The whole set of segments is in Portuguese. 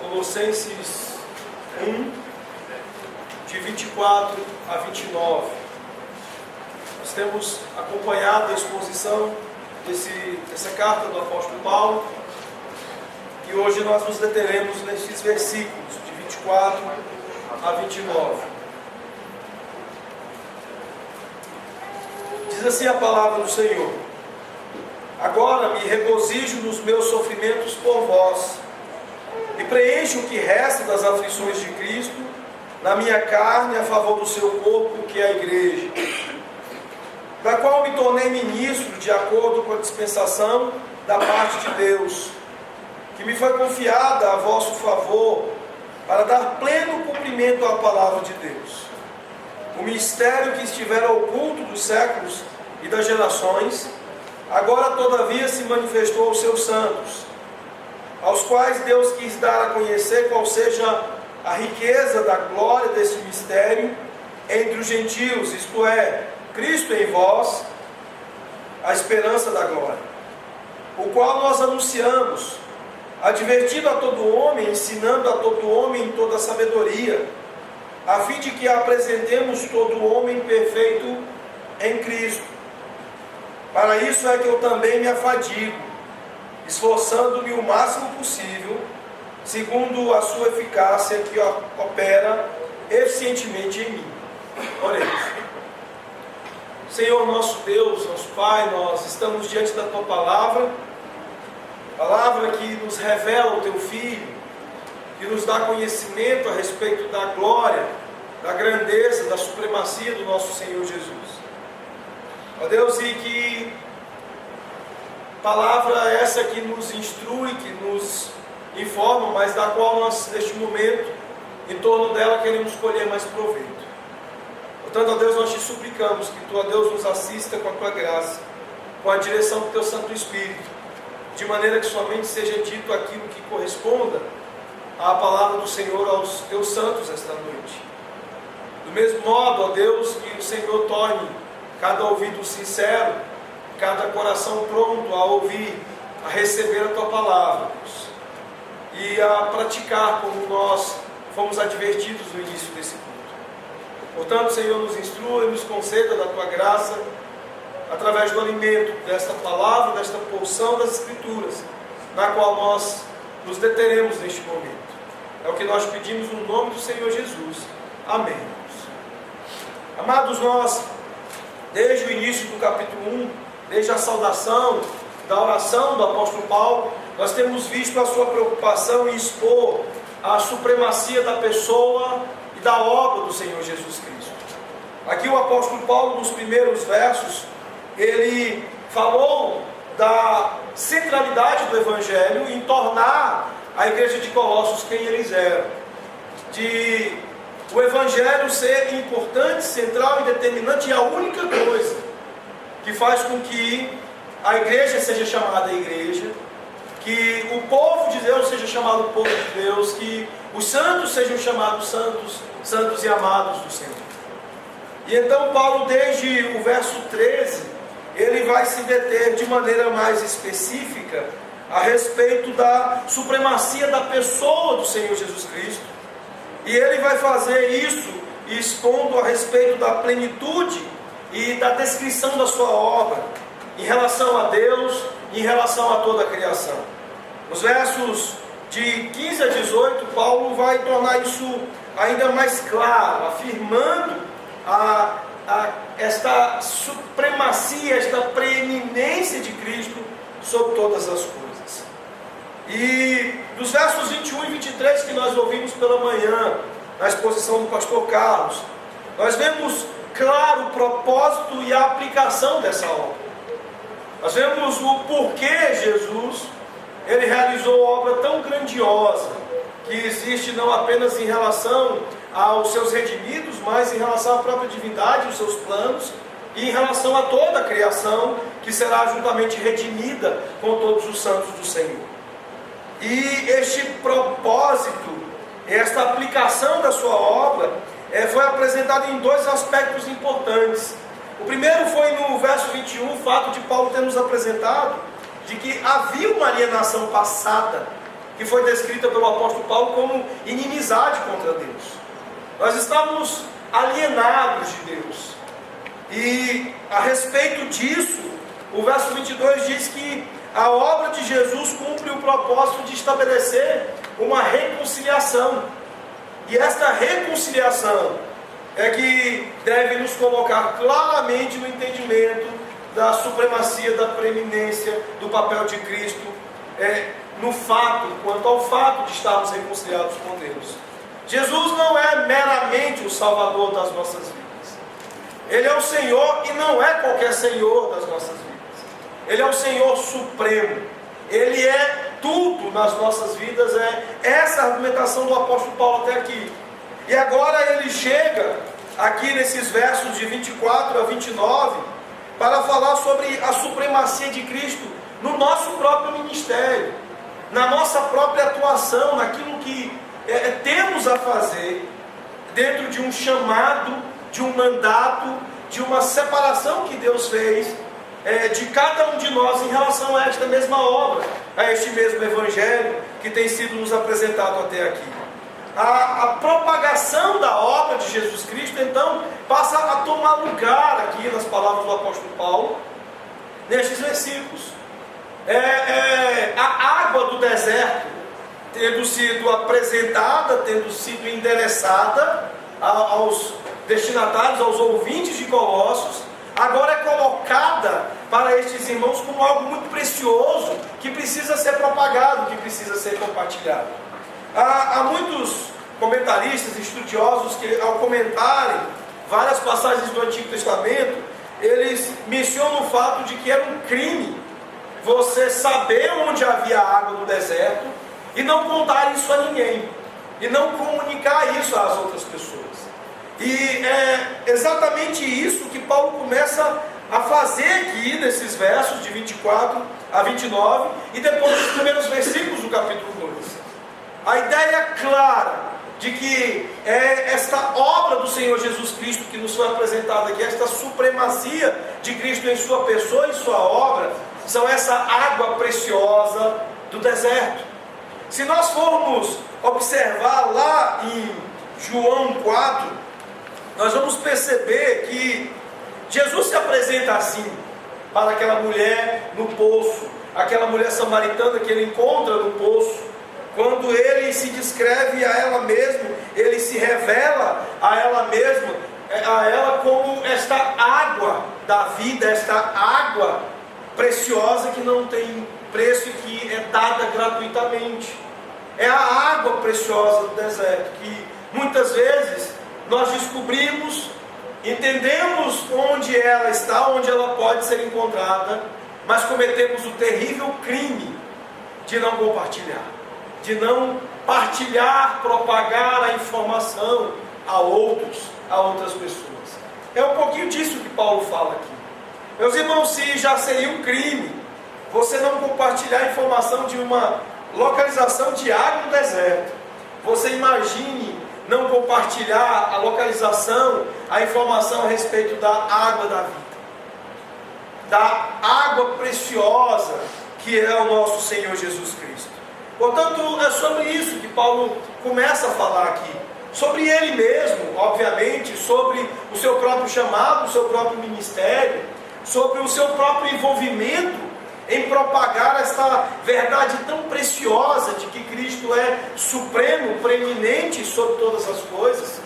Colossenses 1, de 24 a 29. Nós temos acompanhado a exposição dessa carta do apóstolo Paulo, e hoje nós nos deteremos nesses versículos, de 24 a 29. Diz assim a palavra do Senhor: agora me regozijo nos meus sofrimentos por vós, e preencho o que resta das aflições de Cristo na minha carne a favor do seu corpo, que é a igreja, da qual me tornei ministro de acordo com a dispensação da parte de Deus, que me foi confiada a vosso favor, para dar pleno cumprimento à palavra de Deus. O mistério que estivera oculto dos séculos e das gerações, agora todavia se manifestou aos seus santos, aos quais Deus quis dar a conhecer qual seja a riqueza da glória desse mistério entre os gentios, isto é, Cristo em vós, a esperança da glória, o qual nós anunciamos, advertindo a todo homem, ensinando a todo homem em toda sabedoria, a fim de que apresentemos todo homem perfeito em Cristo. Para isso é que eu também me afadigo, esforçando-me o máximo possível, segundo a sua eficácia que opera eficientemente em mim. Oremos. Senhor nosso Deus, nosso Pai, nós estamos diante da Tua palavra que nos revela o Teu Filho, que nos dá conhecimento a respeito da glória, da grandeza, da supremacia do nosso Senhor Jesus. Ó Deus, e que palavra essa que nos instrui, que nos informa, mas da qual nós, neste momento, em torno dela, queremos colher mais proveito. Portanto, ó Deus, nós te suplicamos que Tu, ó Deus, nos assista com a Tua graça, com a direção do Teu Santo Espírito, de maneira que somente seja dito aquilo que corresponda à palavra do Senhor aos Teus santos esta noite. Do mesmo modo, ó Deus, que o Senhor torne cada ouvido sincero, cada coração pronto a ouvir, a receber a Tua palavra, Deus, e a praticar como nós fomos advertidos no início desse culto. Portanto, Senhor, nos instrua e nos conceda da Tua graça, através do alimento desta palavra, desta porção das Escrituras, na qual nós nos deteremos neste momento. É o que nós pedimos no nome do Senhor Jesus. Amém. Amados, nós, desde o início do capítulo 1, desde a saudação da oração do apóstolo Paulo, nós temos visto a sua preocupação em expor a supremacia da pessoa e da obra do Senhor Jesus Cristo. Aqui o apóstolo Paulo, nos primeiros versos, ele falou da centralidade do Evangelho em tornar a igreja de Colossos quem eles eram, de o Evangelho ser importante, central e determinante, e a única coisa que faz com que a igreja seja chamada igreja, que o povo de Deus seja chamado povo de Deus, que os santos sejam chamados santos, santos e amados do Senhor. E então Paulo, desde o verso 13, ele vai se deter de maneira mais específica a respeito da supremacia da pessoa do Senhor Jesus Cristo. E ele vai fazer isso expondo a respeito da plenitude e da descrição da sua obra em relação a Deus e em relação a toda a criação. Nos versos de 15 a 18, Paulo vai tornar isso ainda mais claro, afirmando esta supremacia, esta preeminência de Cristo sobre todas as coisas. E dos versos 21 e 23 que nós ouvimos pela manhã, na exposição do pastor Carlos, nós vemos claro o propósito e a aplicação dessa obra. Nós vemos o porquê Jesus, ele realizou obra tão grandiosa, que existe não apenas em relação aos seus redimidos, mas em relação à própria divindade, os seus planos, e em relação a toda a criação, que será juntamente redimida com todos os santos do Senhor. E este propósito, esta aplicação da sua obra, foi apresentado em dois aspectos importantes. O primeiro foi no verso 21, o fato de Paulo ter nos apresentado de que havia uma alienação passada que foi descrita pelo apóstolo Paulo como inimizade contra Deus. Nós estávamos alienados de Deus. E a respeito disso, o verso 22 diz que a obra de Jesus cumpre o propósito de estabelecer uma reconciliação. E esta reconciliação é que deve nos colocar claramente no entendimento da supremacia, da preeminência do papel de Cristo, no fato, quanto ao fato de estarmos reconciliados com Deus. Jesus não é meramente o Salvador das nossas vidas. Ele é o Senhor e não é qualquer Senhor das nossas vidas. Ele é o Senhor supremo. Ele é tudo nas nossas vidas. É essa a argumentação do apóstolo Paulo até aqui. E agora ele chega aqui nesses versos de 24 a 29 para falar sobre a supremacia de Cristo no nosso próprio ministério, na nossa própria atuação, naquilo que temos a fazer dentro de um chamado, de um mandato, de uma separação que Deus fez de cada um de nós em relação a esta mesma obra, a este mesmo evangelho que tem sido nos apresentado até aqui. A propagação da obra de Jesus Cristo, então, passa a tomar lugar aqui nas palavras do apóstolo Paulo, nestes versículos. A água do deserto, tendo sido apresentada, tendo sido endereçada aos destinatários, aos ouvintes de Colossos, agora é colocada para estes irmãos como algo muito precioso, que precisa ser propagado, que precisa ser compartilhado. Há muitos comentaristas, estudiosos, que ao comentarem várias passagens do Antigo Testamento, eles mencionam o fato de que era um crime você saber onde havia água no deserto e não contar isso a ninguém, e não comunicar isso às outras pessoas. E é exatamente isso que Paulo começa a fazer aqui nesses versos de 24 a 29 e depois dos primeiros versículos do capítulo 2. A ideia clara de que esta obra do Senhor Jesus Cristo que nos foi apresentada aqui, esta supremacia de Cristo em sua pessoa e sua obra, são essa água preciosa do deserto. Se nós formos observar lá em João 4, nós vamos perceber que Jesus se apresenta assim para aquela mulher no poço, aquela mulher samaritana que ele encontra no poço. Quando ele se descreve a ela mesmo, ele se revela a ela mesma, a ela como esta água da vida, esta água preciosa que não tem preço e que é dada gratuitamente. É a água preciosa do deserto, que muitas vezes nós descobrimos, entendemos onde ela está, onde ela pode ser encontrada, mas cometemos o terrível crime de não compartilhar, de não partilhar, propagar a informação a outras pessoas. É um pouquinho disso que Paulo fala aqui. Meus irmãos, se já seria um crime você não compartilhar a informação de uma localização de água no deserto, você imagine não compartilhar a localização, a informação a respeito da água da vida, da água preciosa que é o nosso Senhor Jesus Cristo. Portanto, é sobre isso que Paulo começa a falar aqui, sobre ele mesmo, obviamente, sobre o seu próprio chamado, o seu próprio ministério, sobre o seu próprio envolvimento em propagar esta verdade tão preciosa de que Cristo é supremo, preeminente sobre todas as coisas,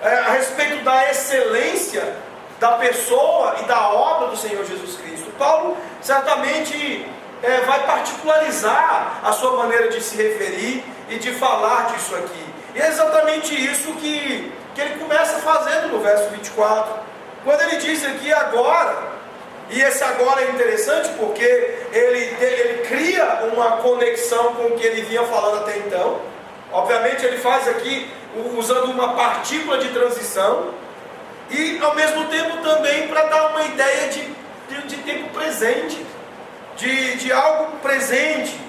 a respeito da excelência da pessoa e da obra do Senhor Jesus Cristo. Paulo certamente vai particularizar a sua maneira de se referir e de falar disso aqui. E é exatamente isso que ele começa fazendo no verso 24, quando ele diz aqui agora. E esse agora é interessante porque ele cria uma conexão com o que ele vinha falando até então. Obviamente ele faz aqui usando uma partícula de transição e ao mesmo tempo também para dar uma ideia de tempo presente, de algo presente.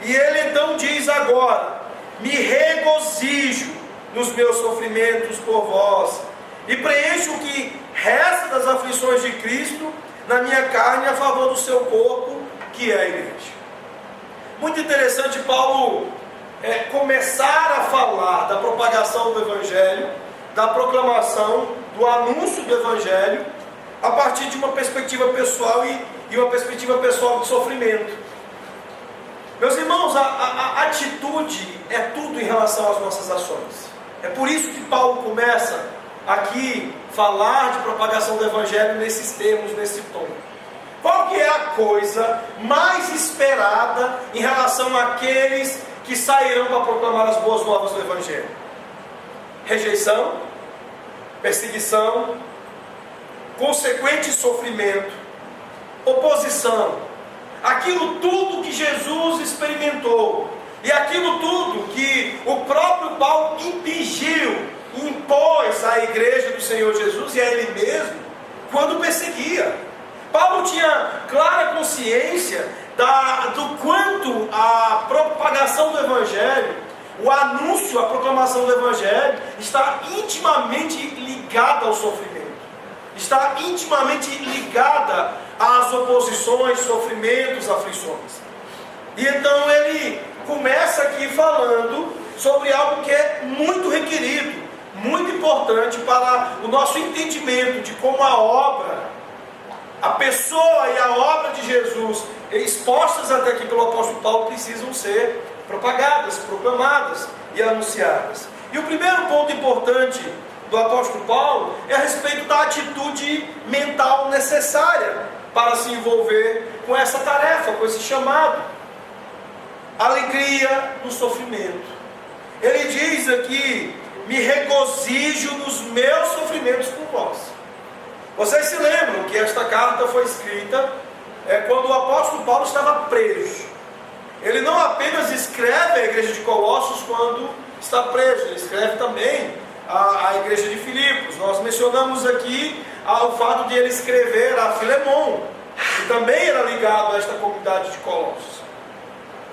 E ele então diz agora: me regozijo nos meus sofrimentos por vós e preencho o que resta das aflições de Cristo na minha carne a favor do seu corpo, que é a igreja. Muito interessante Paulo começar a falar da propagação do Evangelho, da proclamação, do anúncio do Evangelho, a partir de uma perspectiva pessoal e uma perspectiva pessoal de sofrimento. Meus irmãos, a atitude é tudo em relação às nossas ações. É por isso que Paulo começa aqui falar de propagação do Evangelho nesses termos, nesse tom. Qual que é a coisa mais esperada em relação àqueles que sairão para proclamar as boas novas do Evangelho? Rejeição, perseguição, consequente sofrimento, oposição. Aquilo tudo que Jesus experimentou e aquilo tudo que o próprio Paulo impôs à igreja do Senhor Jesus e a ele mesmo quando perseguia. Paulo tinha clara consciência do quanto a propagação do Evangelho, o anúncio, a proclamação do Evangelho está intimamente ligada ao sofrimento, está intimamente ligada às oposições, sofrimentos, aflições. E então ele começa aqui falando sobre algo que é muito requerido, muito importante para o nosso entendimento de como a obra, a pessoa e a obra de Jesus, expostas até aqui pelo apóstolo Paulo, precisam ser propagadas, proclamadas e anunciadas. E o primeiro ponto importante do apóstolo Paulo é a respeito da atitude mental necessária para se envolver com essa tarefa, com esse chamado. Alegria no sofrimento. Ele diz aqui: me regozijo nos meus sofrimentos por vós. Vocês se lembram que esta carta foi escrita quando o apóstolo Paulo estava preso. Ele não apenas escreve à igreja de Colossos quando está preso, ele escreve também à igreja de Filipos. Nós mencionamos aqui o fato de ele escrever a Filemon, que também era ligado a esta comunidade de Colossos.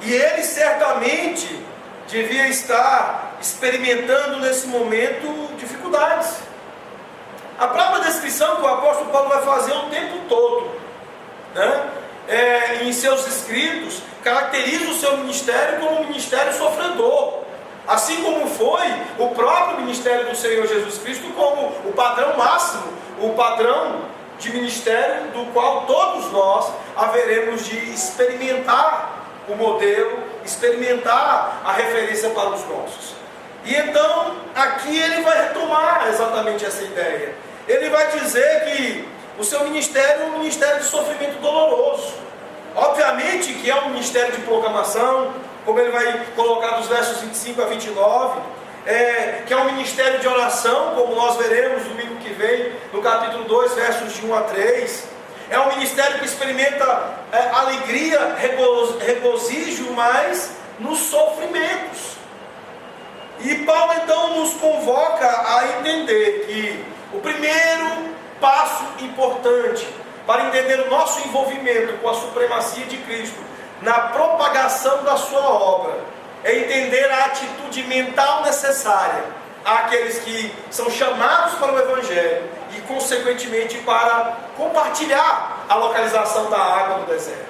E ele certamente devia estar experimentando nesse momento dificuldades. A própria descrição que o apóstolo Paulo vai fazer o tempo todo, né? Em seus escritos, caracteriza o seu ministério como um ministério sofredor, assim como foi o próprio ministério do Senhor Jesus Cristo como o padrão máximo, o padrão de ministério do qual todos nós haveremos de experimentar o modelo, experimentar a referência para os nossos. E então, aqui ele vai retomar exatamente essa ideia. Ele vai dizer que o seu ministério é um ministério de sofrimento doloroso. Obviamente que é um ministério de proclamação, como ele vai colocar dos versos 25 a 29, que é um ministério de oração, como nós veremos domingo que vem, no capítulo 2, versos de 1 a 3. É um ministério que experimenta alegria, regozijo, mas nos sofrimentos. E Paulo então nos convoca a entender que o primeiro passo importante para entender o nosso envolvimento com a supremacia de Cristo na propagação da sua obra é entender a atitude mental necessária àqueles que são chamados para o Evangelho e, consequentemente, para compartilhar a localização da água no deserto,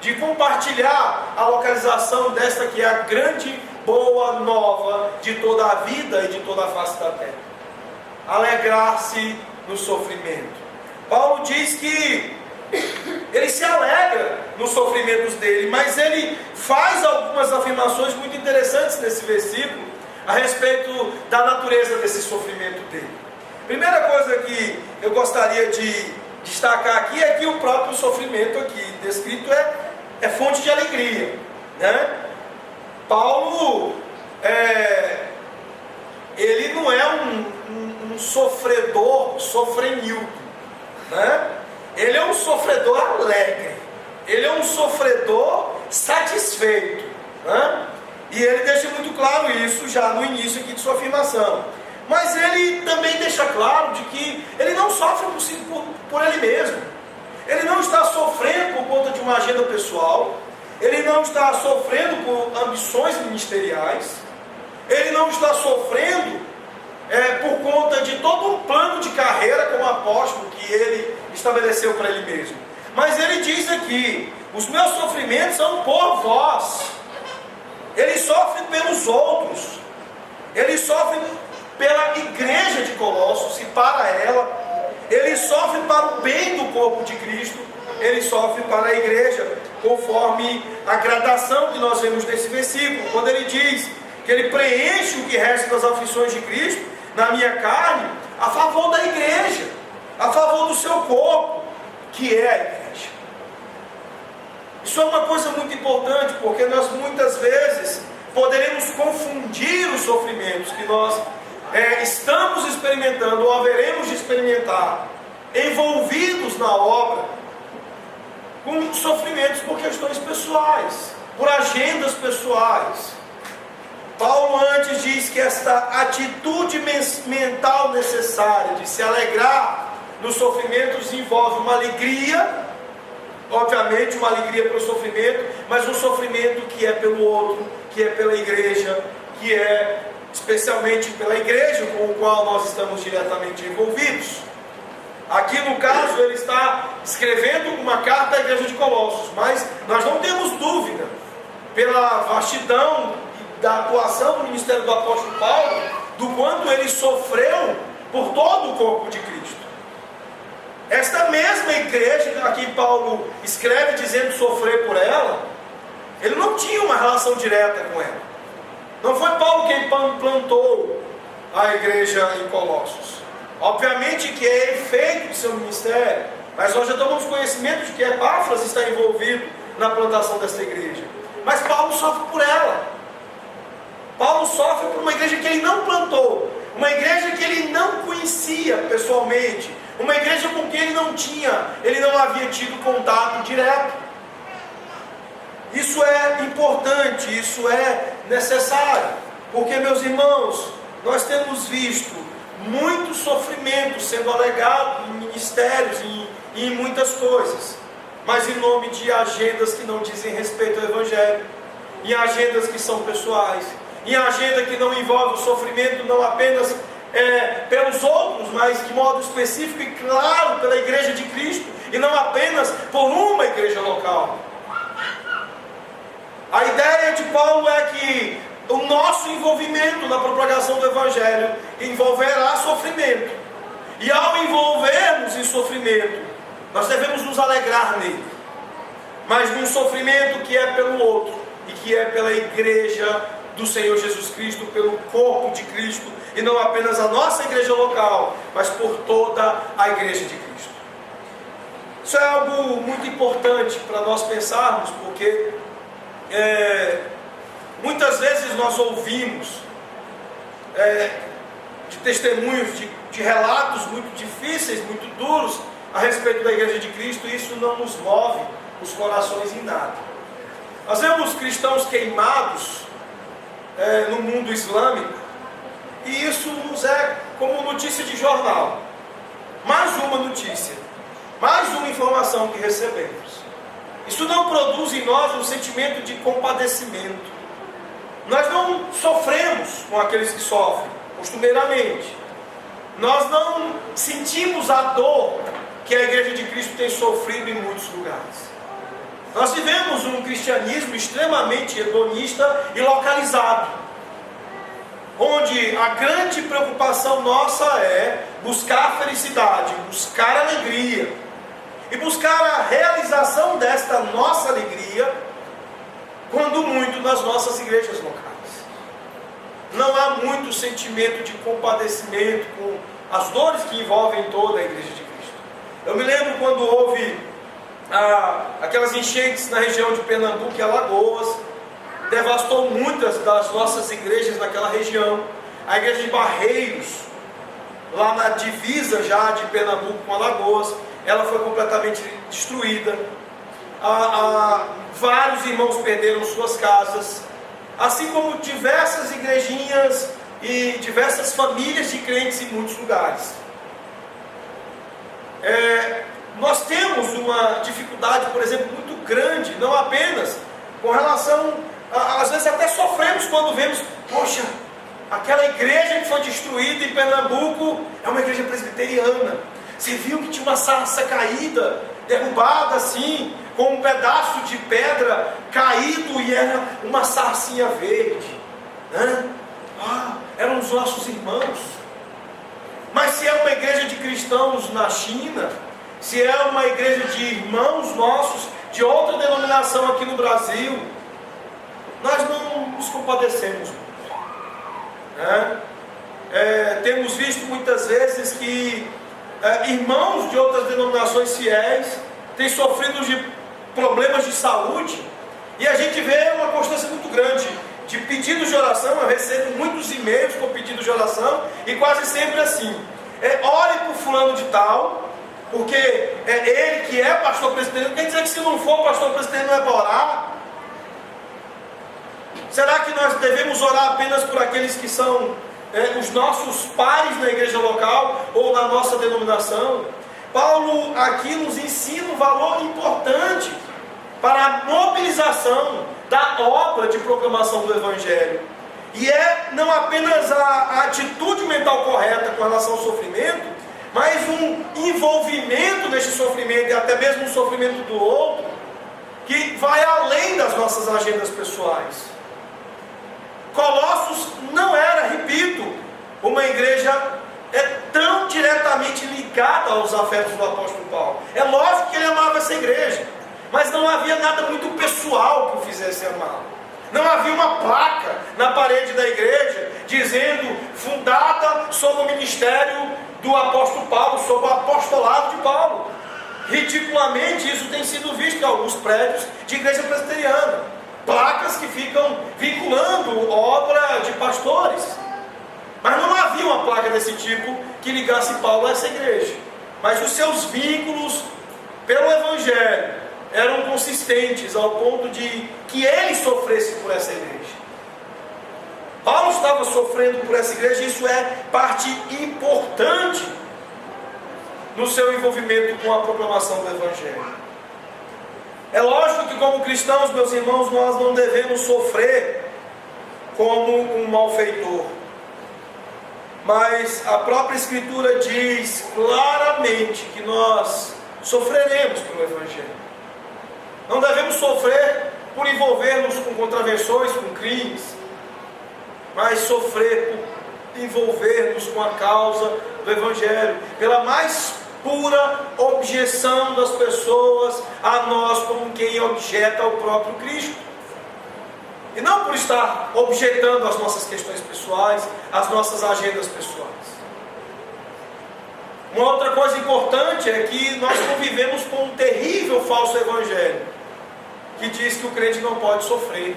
de compartilhar a localização desta que é a grande boa nova de toda a vida e de toda a face da terra. Alegrar-se no sofrimento. Paulo diz que ele se alegra nos sofrimentos dele, mas ele faz algumas afirmações muito interessantes nesse versículo a respeito da natureza desse sofrimento dele. Primeira coisa que eu gostaria de destacar aqui é que o próprio sofrimento aqui descrito é fonte de alegria, né? Paulo ele não é um sofredor sofrenildo, né? Ele é um sofredor alegre, ele é um sofredor satisfeito, né? E ele deixa muito claro isso já no início aqui de sua afirmação. Mas ele também deixa claro de que ele não sofre por ele mesmo. Ele não está sofrendo por conta de uma agenda pessoal, ele não está sofrendo por ambições ministeriais, ele não está sofrendo por conta de todo um plano de carreira como apóstolo que ele estabeleceu para ele mesmo. Mas ele diz aqui: os meus sofrimentos são por vós. ele sofre pelos outros, ele sofre pela igreja de Colossos e para ela, ele sofre para o bem do corpo de Cristo, ele sofre para a igreja, conforme a gradação que nós vemos nesse versículo, quando ele diz que ele preenche o que resta das aflições de Cristo na minha carne, a favor da igreja, a favor do seu corpo, que é a igreja. Isso é uma coisa muito importante, porque nós muitas vezes poderemos confundir os sofrimentos que nós estamos experimentando ou haveremos de experimentar, envolvidos na obra, com sofrimentos por questões pessoais, por agendas pessoais. Paulo antes diz que esta atitude mental necessária de se alegrar nos sofrimentos envolve uma alegria, obviamente uma alegria pelo sofrimento, mas um sofrimento que é pelo outro, que é pela igreja, que é especialmente pela igreja com o qual nós estamos diretamente envolvidos. Aqui no caso ele está escrevendo uma carta à igreja de Colossos, mas nós não temos dúvida, pela vastidão da atuação do ministério do apóstolo Paulo, do quanto ele sofreu por todo o corpo de Cristo. Esta mesma igreja a quem Paulo escreve dizendo sofrer por ela, ele não tinha uma relação direta com ela. Não foi Paulo quem plantou a igreja em Colossos. Obviamente que é efeito de seu ministério, mas nós já tomamos conhecimento de que Epáfras está envolvido na plantação desta igreja. Mas Paulo sofre por ela. Paulo sofre por uma igreja que ele não plantou, uma igreja que ele não conhecia pessoalmente, uma igreja com quem ele não havia tido contato direto. Isso é importante, isso é necessário, porque, meus irmãos, nós temos visto muito sofrimento sendo alegado em ministérios e em muitas coisas, mas em nome de agendas que não dizem respeito ao Evangelho, em agendas que são pessoais, em agenda que não envolve o sofrimento não apenas pelos outros, mas de modo específico e claro pela igreja de Cristo, e não apenas por uma igreja local. A ideia de Paulo é que o nosso envolvimento na propagação do Evangelho envolverá sofrimento, e ao envolvermos em sofrimento, nós devemos nos alegrar nele, mas num sofrimento que é pelo outro, e que é pela igreja do Senhor Jesus Cristo, pelo corpo de Cristo, e não apenas a nossa igreja local, mas por toda a igreja de Cristo. Isso é algo muito importante para nós pensarmos, porque muitas vezes nós ouvimos de testemunhos, de relatos muito difíceis, muito duros a respeito da igreja de Cristo, e isso não nos move os corações em nada. Nós vemos cristãos queimados no mundo islâmico, e isso nos é como notícia de jornal, mais uma notícia, mais uma informação que recebemos. Isso não produz em nós um sentimento de compadecimento. Nós não sofremos com aqueles que sofrem, costumeiramente. Nós não sentimos a dor que a igreja de Cristo tem sofrido em muitos lugares. Nós vivemos um cristianismo extremamente hedonista e localizado, onde a grande preocupação nossa é buscar a felicidade, buscar a alegria, e buscar a realização desta nossa alegria, quando muito nas nossas igrejas locais. Não há muito sentimento de compadecimento com as dores que envolvem toda a igreja de Cristo. Eu me lembro quando houve aquelas enchentes na região de Pernambuco e Alagoas, devastou muitas das nossas igrejas naquela região. A igreja de Barreiros, lá na divisa já de Pernambuco com Alagoas, ela foi completamente destruída. Vários irmãos perderam suas casas, assim como diversas igrejinhas e diversas famílias de crentes em muitos lugares. Nós temos uma dificuldade, por exemplo, muito grande, não apenas com relação, às vezes até sofremos quando vemos, poxa, aquela igreja que foi destruída em Pernambuco é uma igreja presbiteriana. Você viu que tinha uma sarça caída derrubada assim, com um pedaço de pedra caído, e era uma sarcinha verde, né? Eram os nossos irmãos. Mas se é uma igreja de cristãos na China, se é uma igreja de irmãos nossos de outra denominação aqui no Brasil, nós não nos compadecemos muito, né? Temos visto muitas vezes que irmãos de outras denominações fiéis têm sofrido de problemas de saúde, e a gente vê uma constância muito grande de pedidos de oração. Eu recebo muitos e-mails com pedidos de oração, e quase sempre assim: ore por fulano de tal, porque ele que é pastor presbiteriano. Quer dizer que se não for pastor presbiteriano não é para orar? Será que nós devemos orar apenas por aqueles que são os nossos pares na igreja local ou na nossa denominação? Paulo aqui nos ensina um valor importante para a mobilização da obra de proclamação do Evangelho. E não apenas a atitude mental correta com relação ao sofrimento, mas um envolvimento nesse sofrimento, e até mesmo um sofrimento do outro, que vai além das nossas agendas pessoais. Colossos não era, repito, uma igreja tão diretamente ligada aos afetos do apóstolo Paulo. É lógico que ele amava essa igreja, mas não havia nada muito pessoal que o fizesse amá-lo. Não havia uma placa na parede da igreja dizendo: fundada sob o ministério do apóstolo Paulo, sob o apostolado de Paulo. Ridiculamente isso tem sido visto em alguns prédios de igreja presbiteriana. Placas que ficam vinculando obra de pastores. Mas não havia uma placa desse tipo que ligasse Paulo a essa igreja. Mas os seus vínculos pelo Evangelho eram consistentes ao ponto de que ele sofresse por essa igreja. Paulo estava sofrendo por essa igreja, e isso é parte importante no seu envolvimento com a proclamação do Evangelho. É lógico que, como cristãos, meus irmãos, nós não devemos sofrer como um malfeitor. Mas a própria Escritura diz claramente que nós sofreremos pelo Evangelho. Não devemos sofrer por envolver-nos com contravenções, com crimes, mas sofrer por envolver-nos com a causa do Evangelho, pela mais pura objeção das pessoas a nós como quem objeta ao próprio Cristo. E não por estar objetando as nossas questões pessoais, as nossas agendas pessoais. Uma outra coisa importante é que nós convivemos com um terrível falso evangelho, que diz que o crente não pode sofrer.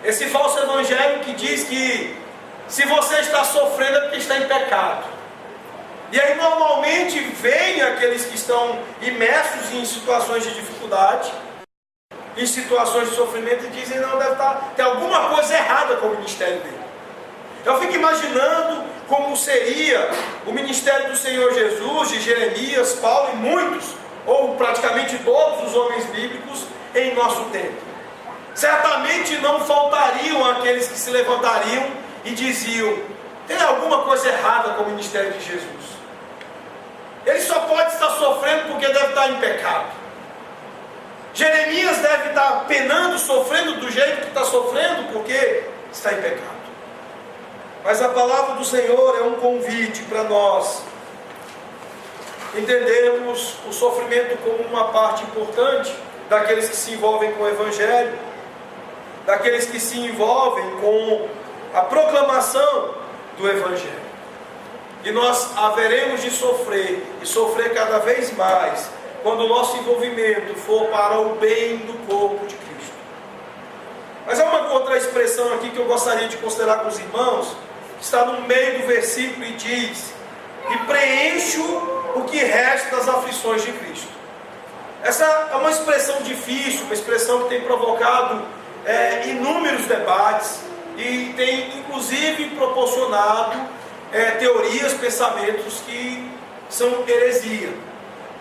Esse falso evangelho que diz que se você está sofrendo é porque está em pecado. E aí normalmente vem aqueles que estão imersos em situações de dificuldade, em situações de sofrimento, e dizem: não, deve ter alguma coisa errada com o ministério dele. Eu fico imaginando como seria o ministério do Senhor Jesus, de Jeremias, Paulo e muitos, ou praticamente todos os homens bíblicos em nosso tempo. Certamente não faltariam aqueles que se levantariam e diziam: tem alguma coisa errada com o ministério de Jesus. Ele só pode estar sofrendo porque deve estar em pecado. Jeremias deve estar penando, sofrendo do jeito que está sofrendo porque está em pecado. Mas a palavra do Senhor é um convite para nós entendermos o sofrimento como uma parte importante daqueles que se envolvem com o Evangelho, daqueles que se envolvem com a proclamação do Evangelho. E nós haveremos de sofrer, e sofrer cada vez mais, quando o nosso envolvimento for para o bem do corpo de Cristo. Mas há uma outra expressão aqui que eu gostaria de considerar com os irmãos, que está no meio do versículo e diz: e preencho o que resta das aflições de Cristo. Essa é uma expressão difícil, uma expressão que tem provocado inúmeros debates, e tem inclusive proporcionado teorias, pensamentos que são heresia.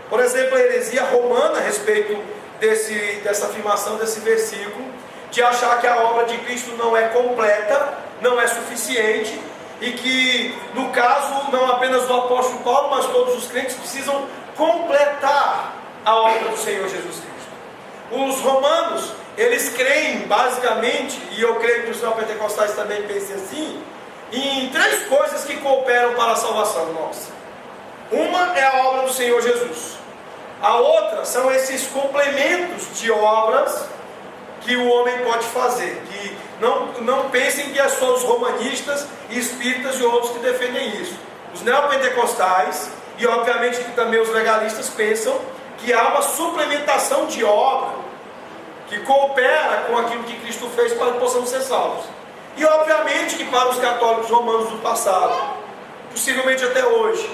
Por exemplo, a heresia romana a respeito dessa afirmação, desse versículo, de achar que a obra de Cristo não é completa, não é suficiente, e que, no caso, não apenas do apóstolo Paulo, mas todos os crentes precisam completar a obra do Senhor Jesus Cristo. Os romanos, eles creem basicamente, e eu creio que os neopentecostais também pensem assim, em três coisas que cooperam para a salvação nossa. Uma é a obra do Senhor Jesus. A outra são esses complementos de obras que o homem pode fazer. Que não pensem que é só os romanistas, espíritas e outros que defendem isso. Os neopentecostais e obviamente que também os legalistas pensam que há uma suplementação de obra que coopera com aquilo que Cristo fez para que possamos ser salvos. E obviamente que para os católicos romanos do passado, possivelmente até hoje,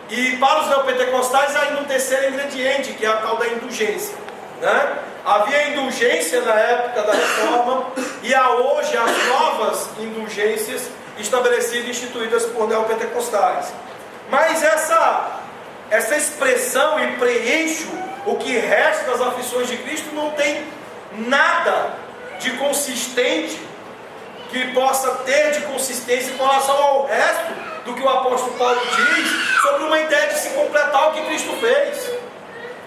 e para os neopentecostais há ainda um terceiro ingrediente, que é a tal da indulgência, né? Havia indulgência na época da Reforma, e há hoje as novas indulgências estabelecidas e instituídas por neopentecostais. Mas essa expressão "e preencho o que resta das aflições de Cristo" não tem nada de consistente que possa ter de consistência com relação ao resto do que o apóstolo Paulo diz sobre uma ideia de se completar o que Cristo fez.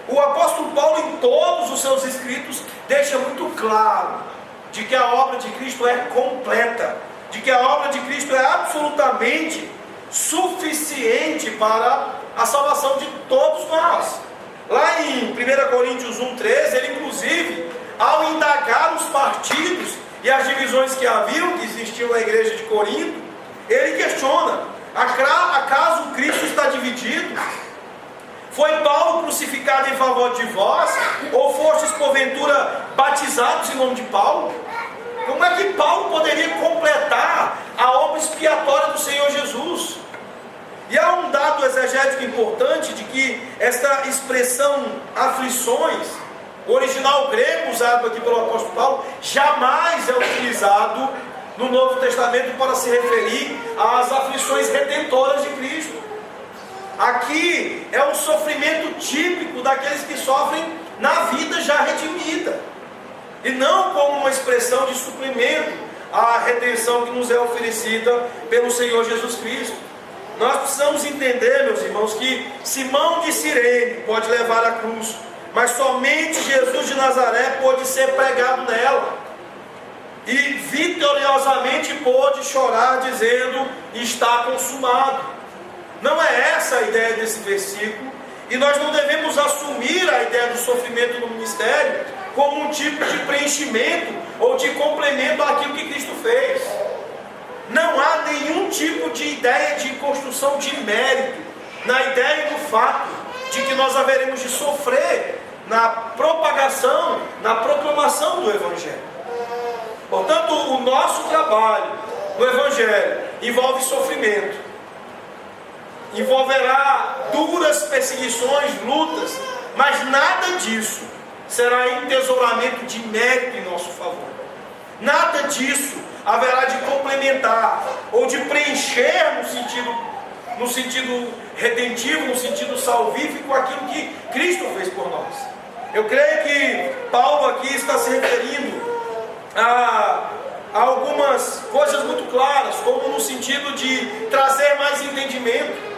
O apóstolo Paulo, em todos os seus escritos, deixa muito claro de que a obra de Cristo é completa, de que a obra de Cristo é absolutamente suficiente para a salvação de todos nós. Lá em 1 Coríntios 1,13, ele inclusive, ao indagar os partidos e as divisões que haviam, que existiam na igreja de Corinto, ele questiona: acaso Cristo está dividido? Foi Paulo crucificado em favor de vós? Ou fostes porventura batizados em nome de Paulo? Como é que Paulo poderia completar a obra expiatória do Senhor Jesus? E há um dado exegético importante de que esta expressão aflições, o original grego usado aqui pelo apóstolo Paulo, jamais é utilizado no Novo Testamento para se referir às aflições redentoras de Cristo. Aqui é um sofrimento típico daqueles que sofrem na vida já redimida, e não como uma expressão de suprimento à redenção que nos é oferecida pelo Senhor Jesus Cristo. Nós precisamos entender, meus irmãos, que Simão de Cirene pode levar a cruz, mas somente Jesus de Nazaré pôde ser pregado nela, e vitoriosamente pôde chorar dizendo: está consumado. Não é essa a ideia desse versículo, e nós não devemos assumir a ideia do sofrimento no ministério como um tipo de preenchimento ou de complemento àquilo que Cristo fez. Não há nenhum tipo de ideia de construção de mérito na ideia e no fato de que nós haveremos de sofrer na propagação, na proclamação do Evangelho. Portanto, o nosso trabalho no Evangelho envolve sofrimento, envolverá duras perseguições, lutas, mas nada disso será entesouramento de mérito em nosso favor. Nada disso haverá de complementar ou de preencher no sentido redentivo, no sentido salvífico, aquilo que Cristo fez por nós. Eu creio que Paulo aqui está se referindo a algumas coisas muito claras, como no sentido de trazer mais entendimento,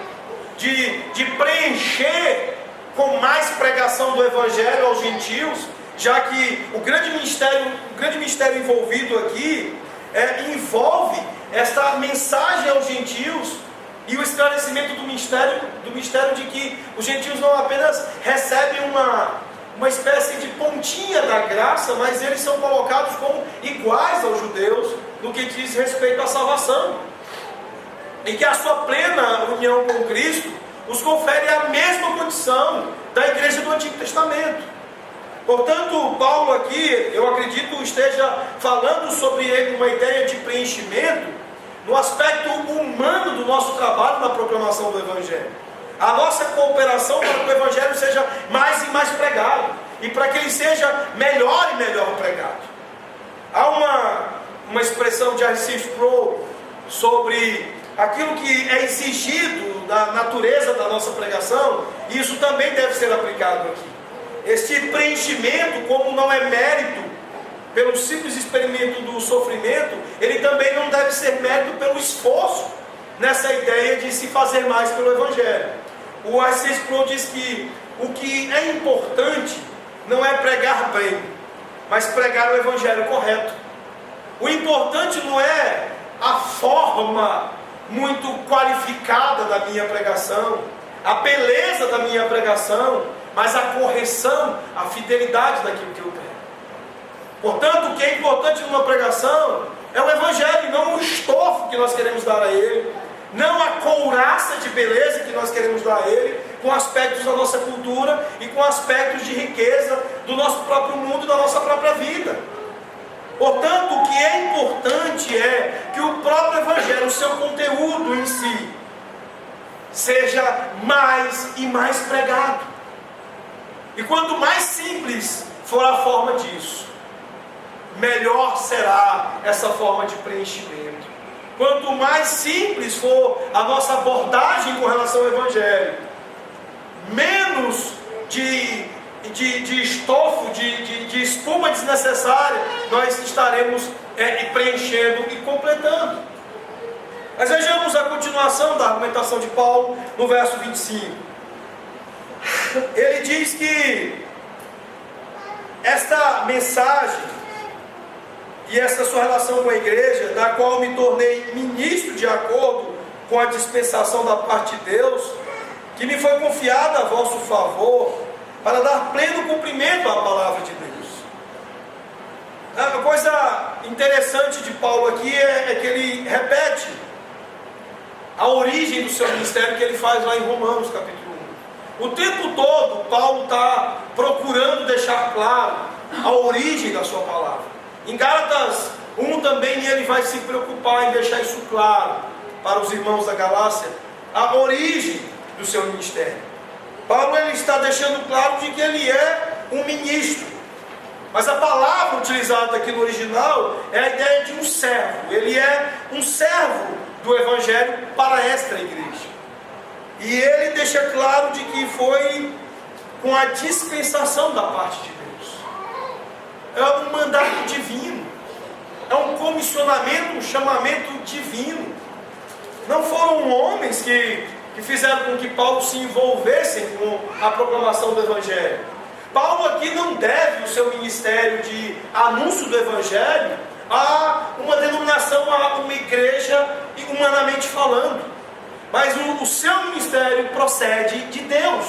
de preencher com mais pregação do Evangelho aos gentios, já que o grande mistério envolvido aqui envolve esta mensagem aos gentios e o esclarecimento do mistério de que os gentios não apenas recebem uma espécie de pontinha da graça, mas eles são colocados como iguais aos judeus no que diz respeito à salvação, e que a sua plena união com Cristo os confere a mesma condição da igreja do Antigo Testamento. Portanto, Paulo aqui, eu acredito, esteja falando sobre uma ideia de preenchimento no aspecto humano do nosso trabalho na proclamação do Evangelho. A nossa cooperação para que o Evangelho seja mais e mais pregado, e para que ele seja melhor e melhor pregado. Há uma expressão de R.C. Sproul sobre aquilo que é exigido da natureza da nossa pregação, e isso também deve ser aplicado aqui. Este preenchimento, como não é mérito pelo simples experimento do sofrimento, ele também não deve ser mérito pelo esforço nessa ideia de se fazer mais pelo Evangelho. O R.C. Sproul diz que o que é importante não é pregar bem, mas pregar o evangelho correto. O importante não é a forma muito qualificada da minha pregação, a beleza da minha pregação, mas a correção, a fidelidade daquilo que eu prego. Portanto, o que é importante numa pregação é o evangelho, não o estofo que nós queremos dar a ele, não a couraça de beleza que nós queremos dar a ele, com aspectos da nossa cultura e com aspectos de riqueza do nosso próprio mundo, da nossa própria vida. Portanto, o que é importante é que o próprio evangelho, o seu conteúdo em si, seja mais e mais pregado. E quanto mais simples for a forma disso, melhor será essa forma de preenchimento. Quanto mais simples for a nossa abordagem com relação ao evangelho, menos de estofo, de espuma desnecessária nós estaremos preenchendo e completando. Mas vejamos a continuação da argumentação de Paulo no verso 25. Ele diz que esta mensagem e essa sua relação com a igreja, da qual me tornei ministro de acordo com a dispensação da parte de Deus, que me foi confiada a vosso favor, para dar pleno cumprimento à palavra de Deus. A coisa interessante de Paulo aqui é que ele repete a origem do seu ministério que ele faz lá em Romanos capítulo 1. O tempo todo Paulo está procurando deixar claro a origem da sua palavra. Em Gálatas 1 também ele vai se preocupar em deixar isso claro para os irmãos da Galácia, a origem do seu ministério. Paulo ele está deixando claro de que ele é um ministro, mas a palavra utilizada aqui no original é a ideia de um servo. Ele é um servo do evangelho para esta igreja, e ele deixa claro de que foi com a dispensação da parte de Deus. É um mandato divino, é um comissionamento, um chamamento divino. Não foram homens que fizeram com que Paulo se envolvesse com a proclamação do evangelho. Paulo aqui não deve o seu ministério de anúncio do evangelho a uma denominação, a uma igreja, humanamente falando, mas o seu ministério procede de Deus.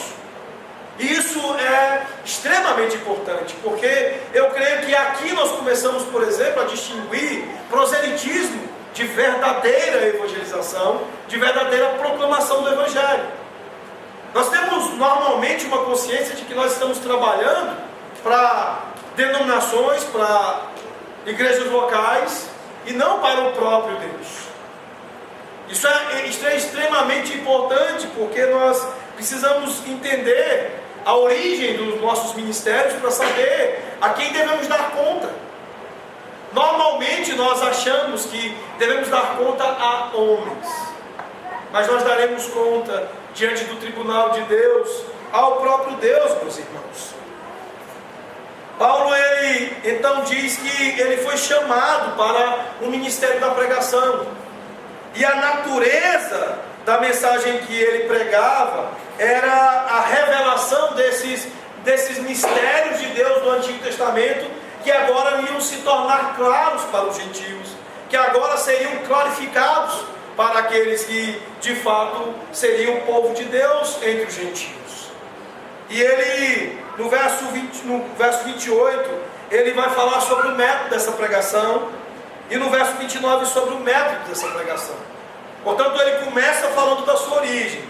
E isso é extremamente importante, porque eu creio que aqui nós começamos, por exemplo, a distinguir proselitismo de verdadeira evangelização, de verdadeira proclamação do evangelho. Nós temos normalmente uma consciência de que nós estamos trabalhando para denominações, para igrejas locais, e não para o próprio Deus. Isso é extremamente importante, porque nós precisamos entender a origem dos nossos ministérios para saber a quem devemos dar conta. Normalmente nós achamos que devemos dar conta a homens, mas nós daremos conta diante do tribunal de Deus ao próprio Deus, meus irmãos. Paulo ele então diz que ele foi chamado para o ministério da pregação, e a natureza da mensagem que ele pregava era a revelação desses mistérios de Deus do Antigo Testamento, que agora iam se tornar claros para os gentios, que agora seriam clarificados para aqueles que de fato seriam o povo de Deus entre os gentios. E ele, no verso 28, ele vai falar sobre o método dessa pregação, e no verso 29 sobre o método dessa pregação. Portanto, ele começa falando da sua origem,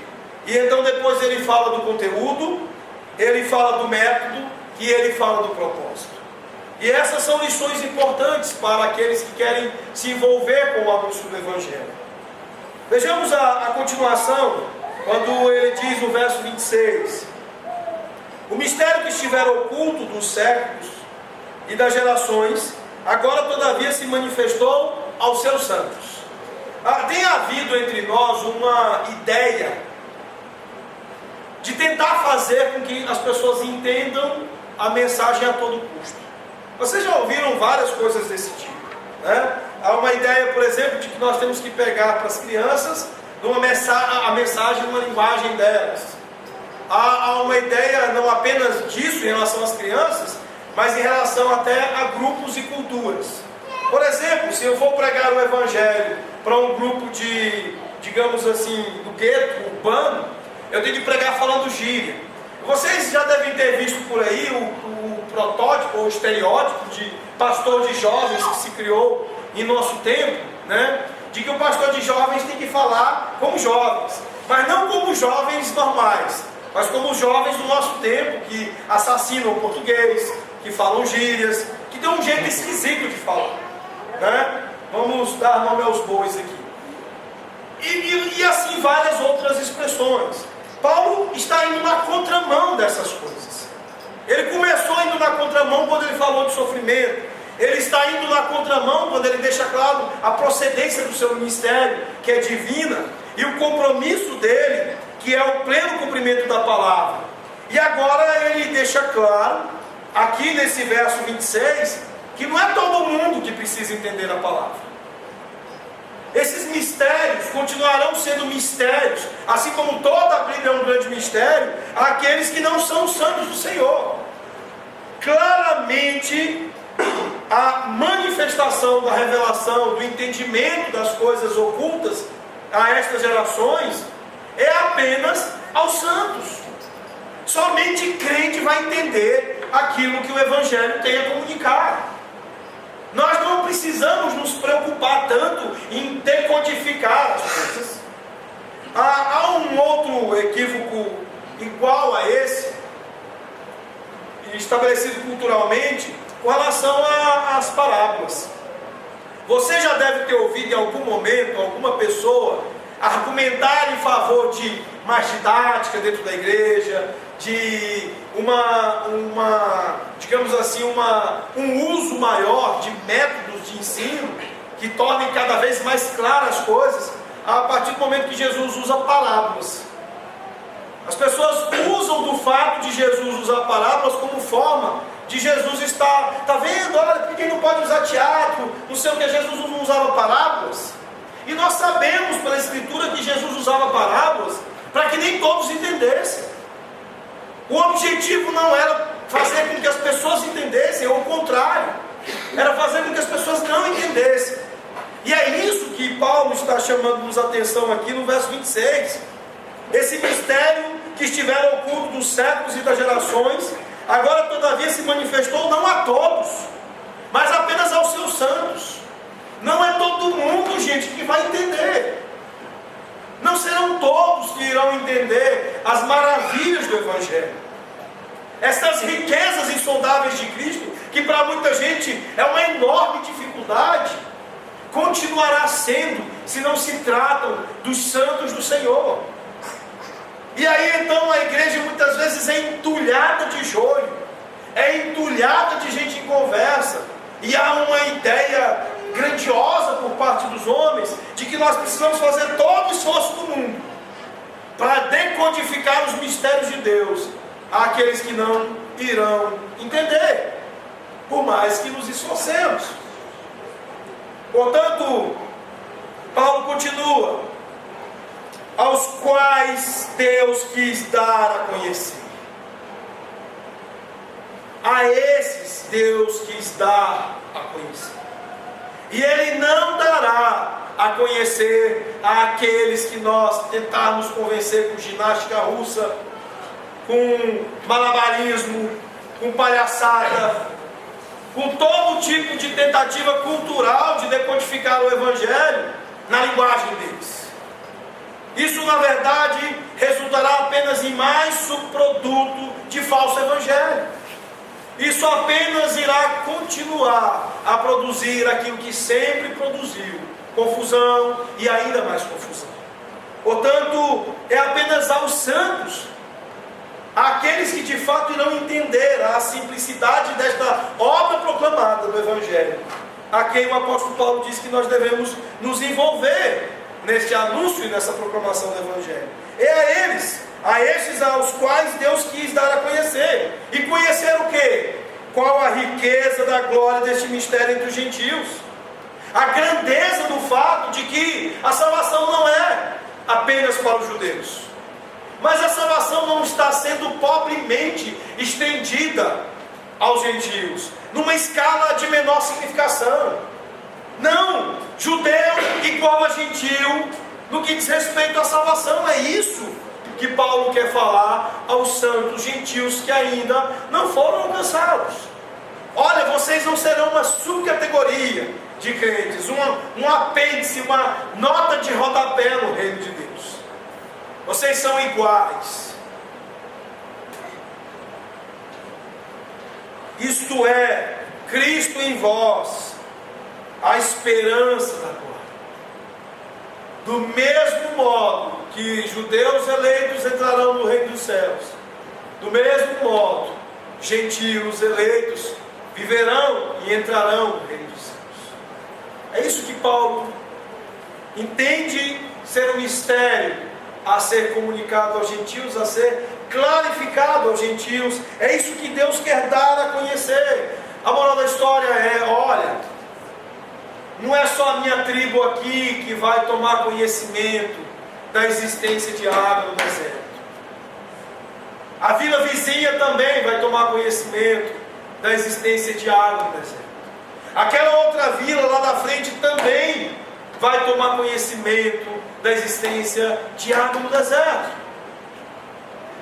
e então depois ele fala do conteúdo, ele fala do método e ele fala do propósito. E essas são lições importantes para aqueles que querem se envolver com o anúncio do evangelho. Vejamos a continuação, quando ele diz no verso 26: o mistério que estiver oculto dos séculos e das gerações, agora todavia se manifestou aos seus santos. Tem havido entre nós uma ideia de tentar fazer com que as pessoas entendam a mensagem a todo custo. Vocês já ouviram várias coisas desse tipo, né? Há uma ideia, por exemplo, de que nós temos que pegar para as crianças a mensagem numa linguagem delas. há uma ideia não apenas disso em relação às crianças, mas em relação até a grupos e culturas. Por exemplo, se eu for pregar o Evangelho para um grupo de, digamos assim, do gueto urbano, eu tenho que pregar falando gíria. Vocês já devem ter visto por aí o protótipo ou estereótipo de pastor de jovens que se criou em nosso tempo, né? De que o pastor de jovens tem que falar como jovens, mas não como jovens normais, mas como os jovens do nosso tempo, que assassinam o português, que falam gírias, que tem um jeito esquisito de falar, né? Vamos dar nome aos bois aqui. E assim várias outras expressões. Paulo está indo na contramão dessas coisas. Ele começou indo na contramão quando ele falou de sofrimento. Ele está indo na contramão quando ele deixa claro a procedência do seu ministério, que é divina, e o compromisso dele, que é o pleno cumprimento da palavra. E agora ele deixa claro, aqui nesse verso 26, que não é todo mundo que precisa entender a palavra. Esses mistérios continuarão sendo mistérios, assim como toda a Bíblia é um grande mistério, àqueles que não são santos do Senhor. Claramente, a manifestação da revelação, do entendimento das coisas ocultas a estas gerações é apenas aos santos. Somente crente vai entender aquilo que o Evangelho tem a comunicar. Nós não precisamos nos preocupar tanto em decodificar as coisas. Há um outro equívoco igual a esse, estabelecido culturalmente, com relação às parábolas. Você já deve ter ouvido em algum momento alguma pessoa argumentar em favor de mais didática dentro da igreja, de digamos assim, um uso maior de métodos de ensino que tornem cada vez mais claras as coisas, a partir do momento que Jesus usa parábolas. As pessoas usam do fato de Jesus usar parábolas como forma de Jesus estar, está vendo, olha, por que não pode usar teatro, não sei o que, Jesus não usava parábolas. E nós sabemos pela Escritura que Jesus usava parábolas para que nem todos entendessem. O objetivo não era fazer com que as pessoas entendessem, ou o contrário, era fazer com que as pessoas não entendessem. E é isso que Paulo está chamando-nos a atenção aqui no verso 26. Esse mistério que estivera oculto dos séculos e das gerações, agora todavia se manifestou não a todos, mas apenas aos seus santos. Não é todo mundo, gente, que vai entender. Não serão todos que irão entender as maravilhas do Evangelho. Essas riquezas insondáveis de Cristo, que para muita gente é uma enorme dificuldade, continuará sendo, se não se tratam dos santos do Senhor. E aí então a igreja muitas vezes é entulhada de joio, é entulhada de gente em conversa, e há uma ideia grandiosa por parte dos homens de que nós precisamos fazer todo o esforço do mundo para decodificar os mistérios de Deus àqueles que não irão entender, por mais que nos esforcemos. Portanto, Paulo continua: aos quais Deus quis dar a conhecer. A esses Deus quis dar a conhecer. E Ele não dará a conhecer àqueles que nós tentarmos convencer com ginástica russa, com malabarismo, com palhaçada, com todo tipo de tentativa cultural de decodificar o Evangelho na linguagem deles. Isso, na verdade, resultará apenas em mais subproduto de falso Evangelho. Isso apenas irá continuar a produzir aquilo que sempre produziu: confusão e ainda mais confusão. Portanto, é apenas aos santos, àqueles que de fato irão entender a simplicidade desta obra proclamada do Evangelho, a quem o apóstolo Paulo diz que nós devemos nos envolver neste anúncio e nessa proclamação do Evangelho. É a esses aos quais Deus quis dar a conhecer. E conhecer o quê? Qual a riqueza da glória deste mistério entre os gentios? A grandeza do fato de que a salvação não é apenas para os judeus, Mas a salvação não está sendo pobremente estendida aos gentios, numa escala de menor significação. Não, judeu igual a gentil, no que diz respeito à salvação. É isso que Paulo quer falar aos santos gentios que ainda não foram alcançados. Olha, vocês não serão uma subcategoria de crentes, um apêndice, uma nota de rodapé no reino de Deus. Vocês são iguais. Isto é, Cristo em vós, a esperança da glória. Do mesmo modo que judeus eleitos entrarão no reino dos céus, do mesmo modo, gentios eleitos viverão e entrarão no reino dos céus. É isso que Paulo entende ser um mistério a ser comunicado aos gentios, a ser clarificado aos gentios. É isso que Deus quer dar a conhecer. A moral da história é: olha, não é só a minha tribo aqui que vai tomar conhecimento da existência de água no deserto. A vila vizinha também vai tomar conhecimento da existência de água no deserto. Aquela outra vila lá da frente também vai tomar conhecimento da existência de água no deserto.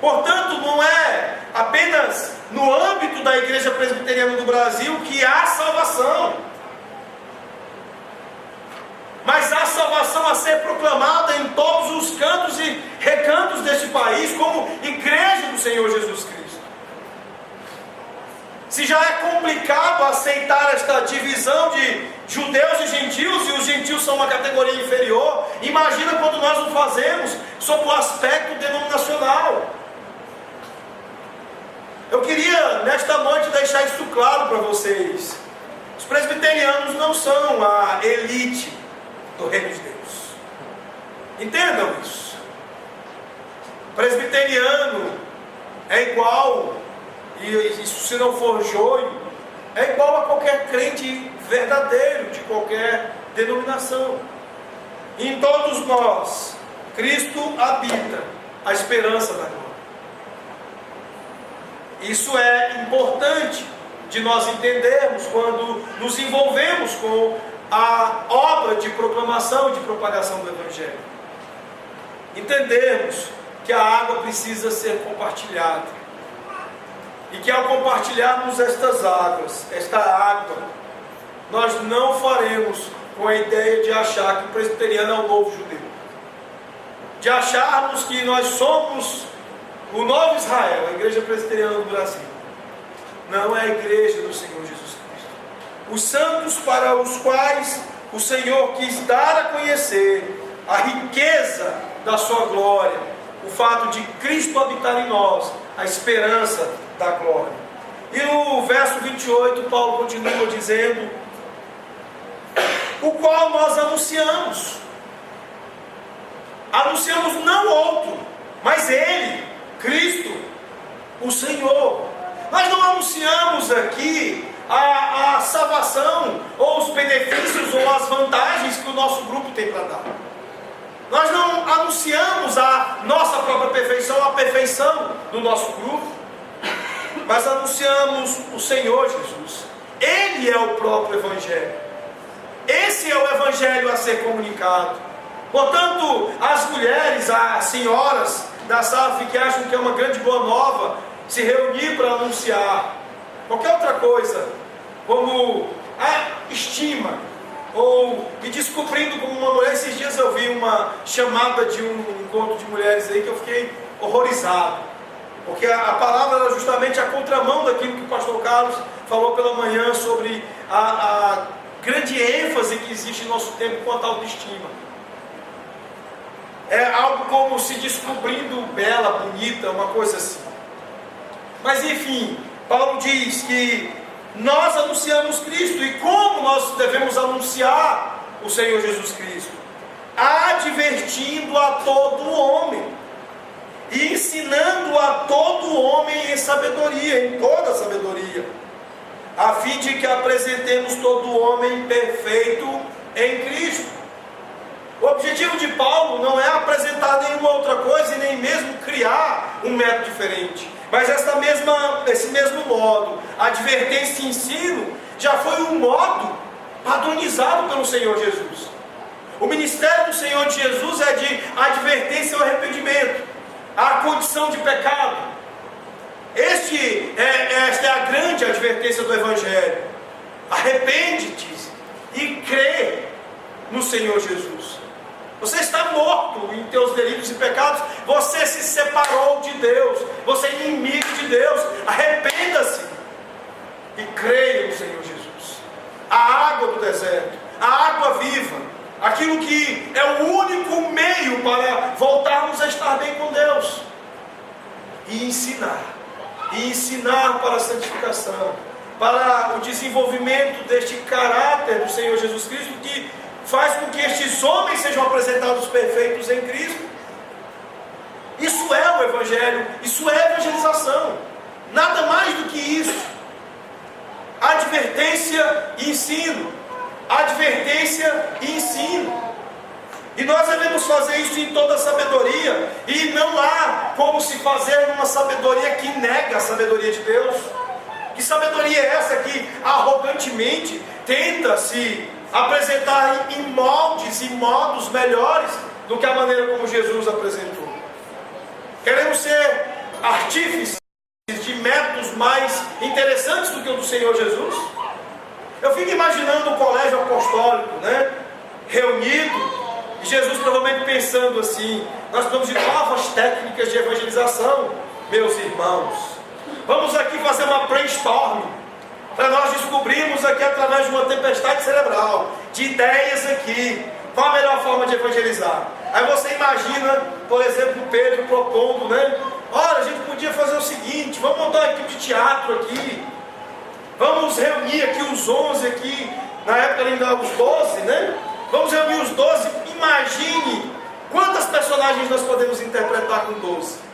Portanto, não é apenas no âmbito da Igreja Presbiteriana do Brasil que há salvação, mas há salvação a ser proclamada em todos os cantos e recantos deste país, como Igreja do Senhor Jesus Cristo. Se já é complicado aceitar esta divisão de judeus e gentios, e os gentios são uma categoria inferior, imagina quando nós o fazemos sob o aspecto denominacional. Eu queria nesta noite deixar isso claro para vocês. Os presbiterianos não são a elite do reino de Deus. Entendam isso. Presbiteriano é igual, e isso se não for joio, é igual a qualquer crente verdadeiro de qualquer denominação. Em todos nós, Cristo habita a esperança da glória. Isso é importante de nós entendermos quando nos envolvemos com a obra de proclamação e de propagação do Evangelho. Entendermos que a água precisa ser compartilhada, e que ao compartilharmos estas águas, esta água, nós não faremos com a ideia de achar que o presbiteriano é o novo judeu, de acharmos que nós somos o novo Israel, a Igreja Presbiteriana do Brasil. Não, é a Igreja do Senhor Jesus Cristo. Os santos para os quais o Senhor quis dar a conhecer a riqueza da sua glória, o fato de Cristo habitar em nós, a esperança da glória. E no verso 28, Paulo continua dizendo: o qual nós anunciamos. Anunciamos não outro, mas Ele, Cristo, o Senhor. Nós não anunciamos aqui a salvação, ou os benefícios, ou as vantagens que o nosso grupo tem para dar. Nós não anunciamos a nossa própria perfeição, a perfeição do nosso grupo, mas anunciamos o Senhor Jesus. Ele é o próprio Evangelho. Esse é o Evangelho a ser comunicado. Portanto, as mulheres, as senhoras da SAF que acham que é uma grande boa nova se reunir para anunciar qualquer outra coisa, como a estima, ou me descobrindo como uma mulher. Esses dias eu vi uma chamada de um encontro de mulheres aí que eu fiquei horrorizado, porque a palavra era justamente a contramão daquilo que o pastor Carlos falou pela manhã sobre a grande ênfase que existe em nosso tempo quanto à autoestima. É algo como se descobrindo bela, bonita, uma coisa assim. Mas enfim, Paulo diz que nós anunciamos Cristo. E como nós devemos anunciar o Senhor Jesus Cristo? Advertindo a todo homem, e ensinando a todo homem em sabedoria, em toda sabedoria, a fim de que apresentemos todo homem perfeito em Cristo. O objetivo de Paulo não é apresentar nenhuma outra coisa e nem mesmo criar um método diferente. Mas esse mesmo modo, advertência e ensino, já foi um modo padronizado pelo Senhor Jesus. O ministério do Senhor de Jesus é de advertência ao arrependimento, à condição de pecado. Esta é a grande advertência do Evangelho. Arrepende-te e crê no Senhor Jesus. Você está morto em teus delitos e pecados. Você se separou de Deus. Você é inimigo de Deus. Arrependa-se e creia no Senhor Jesus. A água do deserto, a água viva, aquilo que é o único meio para voltarmos a estar bem com Deus. E ensinar para a santificação, para o desenvolvimento deste caráter do Senhor Jesus Cristo, que faz com que estes homens sejam apresentados perfeitos em Cristo. Isso é o Evangelho, isso é evangelização, nada mais do que isso. Advertência e ensino, advertência e ensino. E nós devemos fazer isso em toda a sabedoria, e não há como se fazer numa sabedoria que nega a sabedoria de Deus. Que sabedoria é essa que arrogantemente tenta se apresentar em moldes e modos melhores do que a maneira como Jesus apresentou? Queremos ser artífices de métodos mais interessantes do que o do Senhor Jesus? Eu fico imaginando o colégio apostólico, reunido, e Jesus provavelmente pensando assim: nós precisamos de novas técnicas de evangelização, meus irmãos. Vamos aqui fazer uma brainstorming, para nós descobrirmos aqui através de uma tempestade cerebral, de ideias aqui, qual a melhor forma de evangelizar. Aí você imagina, por exemplo, Pedro propondo, olha, a gente podia fazer o seguinte: vamos montar uma equipe de teatro aqui, vamos reunir aqui os 11 aqui, na época ainda os 12, vamos reunir os 12, imagine quantas personagens nós podemos interpretar com 12.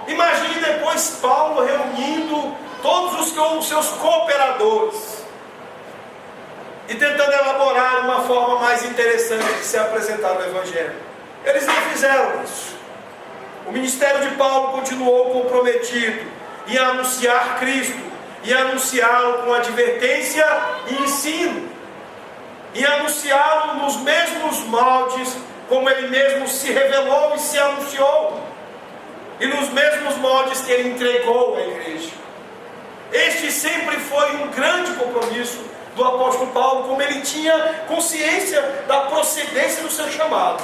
Imagine depois Paulo reunindo todos os seus cooperadores e tentando elaborar uma forma mais interessante de se apresentar o Evangelho. Eles não fizeram isso. O ministério de Paulo continuou comprometido em anunciar Cristo, e anunciá-lo com advertência e ensino, e anunciá-lo nos mesmos moldes como ele mesmo se revelou e se anunciou, e nos mesmos moldes que ele entregou à igreja. Este sempre foi um grande compromisso do apóstolo Paulo, como ele tinha consciência da procedência do seu chamado.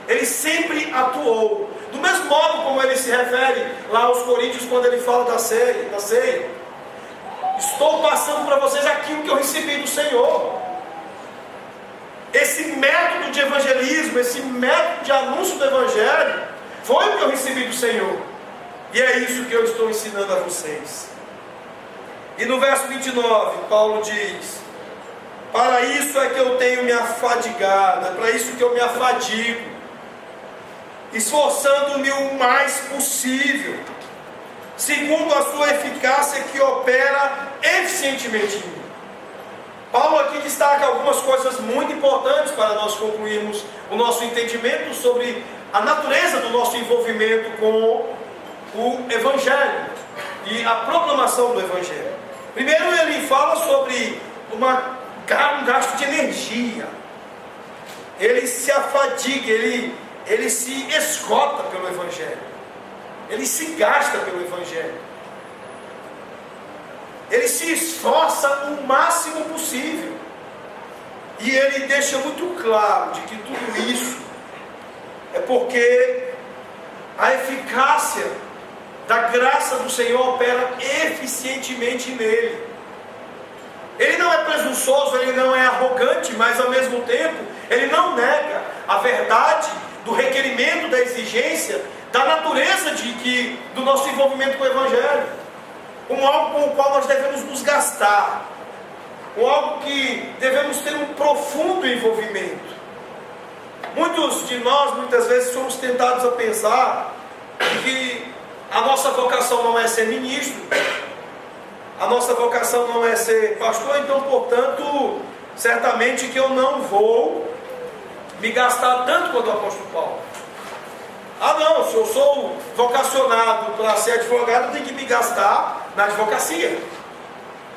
Ele sempre atuou, do mesmo modo como ele se refere lá aos Coríntios, quando ele fala da ceia. Estou passando para vocês aquilo que eu recebi do Senhor. Esse método de evangelismo, esse método de anúncio do Evangelho, foi o que eu recebi do Senhor. E é isso que eu estou ensinando a vocês. E no verso 29, Paulo diz: para isso é que eu tenho me afadigado, é para isso que eu me afadigo, esforçando-me o mais possível, segundo a sua eficácia que opera eficientemente em mim. Paulo aqui destaca algumas coisas muito importantes para nós concluirmos o nosso entendimento sobre a natureza do nosso envolvimento com o Evangelho e a proclamação do Evangelho. Primeiro, ele fala sobre um gasto de energia. Ele se afadiga, ele se esgota pelo Evangelho. Ele se gasta pelo Evangelho. Ele se esforça o máximo possível. E ele deixa muito claro de que tudo isso é porque a eficácia da graça do Senhor opera eficientemente nele. Ele não é presunçoso, ele não é arrogante, mas ao mesmo tempo ele não nega a verdade do requerimento, da exigência, da natureza do nosso envolvimento com o Evangelho, como algo com o qual nós devemos nos gastar, com algo que devemos ter um profundo envolvimento. Muitos de nós, muitas vezes, somos tentados a pensar que a nossa vocação não é ser ministro, a nossa vocação não é ser pastor, então, portanto, certamente que eu não vou me gastar tanto quanto o apóstolo Paulo. Ah não, se eu sou vocacionado para ser advogado, eu tenho que me gastar na advocacia.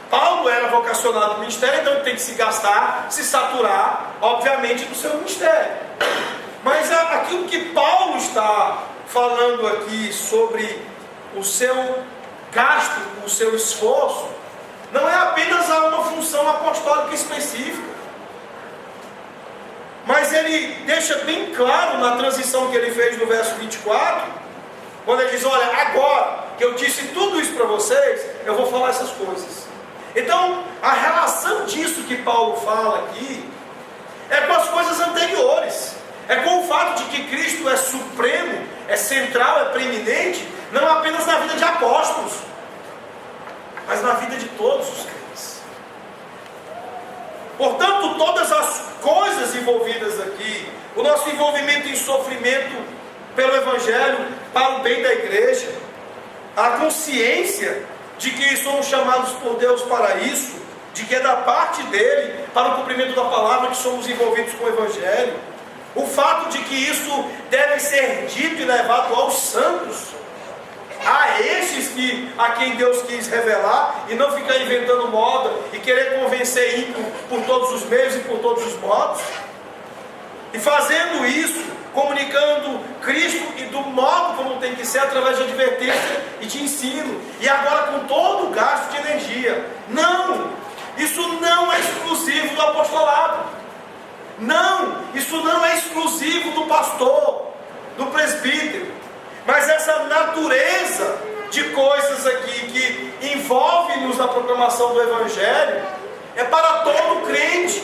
Paulo era vocacionado no ministério, então ele tem que se gastar, se saturar, obviamente, do seu ministério. Mas aquilo que Paulo está falando aqui sobre o seu gasto, o seu esforço, não é apenas uma função apostólica específica. Mas ele deixa bem claro na transição que ele fez no verso 24, quando ele diz, olha, agora que eu disse tudo isso para vocês, eu vou falar essas coisas. Então, a relação disso que Paulo fala aqui, é com as coisas anteriores, é com o fato de que Cristo é supremo, é central, é preeminente, não apenas na vida de apóstolos, mas na vida de todos os crentes. Portanto, todas as coisas envolvidas aqui, o nosso envolvimento em sofrimento pelo Evangelho, para o bem da igreja, a consciência de que somos chamados por Deus para isso, de que é da parte dele, para o cumprimento da palavra, que somos envolvidos com o Evangelho, o fato de que isso deve ser dito e levado aos santos, a estes a quem Deus quis revelar, e não ficar inventando moda e querer convencer ímpio por todos os meios e por todos os modos, e fazendo isso, comunicando Cristo e do modo como tem que ser, através de advertência e de ensino, e agora com todo o gasto de energia. Não, isso não é exclusivo do apostolado, não, isso não é exclusivo do pastor, do presbítero, mas essa natureza de coisas aqui que envolve-nos na proclamação do Evangelho é para todo crente.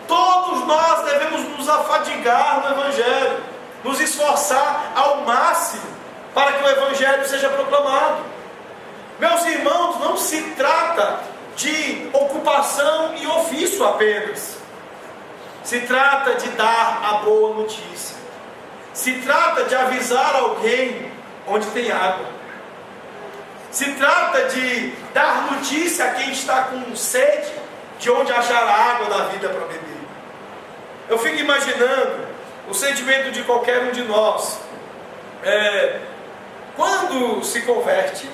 Todos nós devemos nos afadigar no Evangelho, nos esforçar ao máximo para que o Evangelho seja proclamado. Meus irmãos, não se trata de ocupação e ofício apenas. Se trata de dar a boa notícia. Se trata de avisar alguém onde tem água. Se trata de dar notícia a quem está com sede de onde achar água da vida para beber. Eu fico imaginando o sentimento de qualquer um de nós, quando se converte,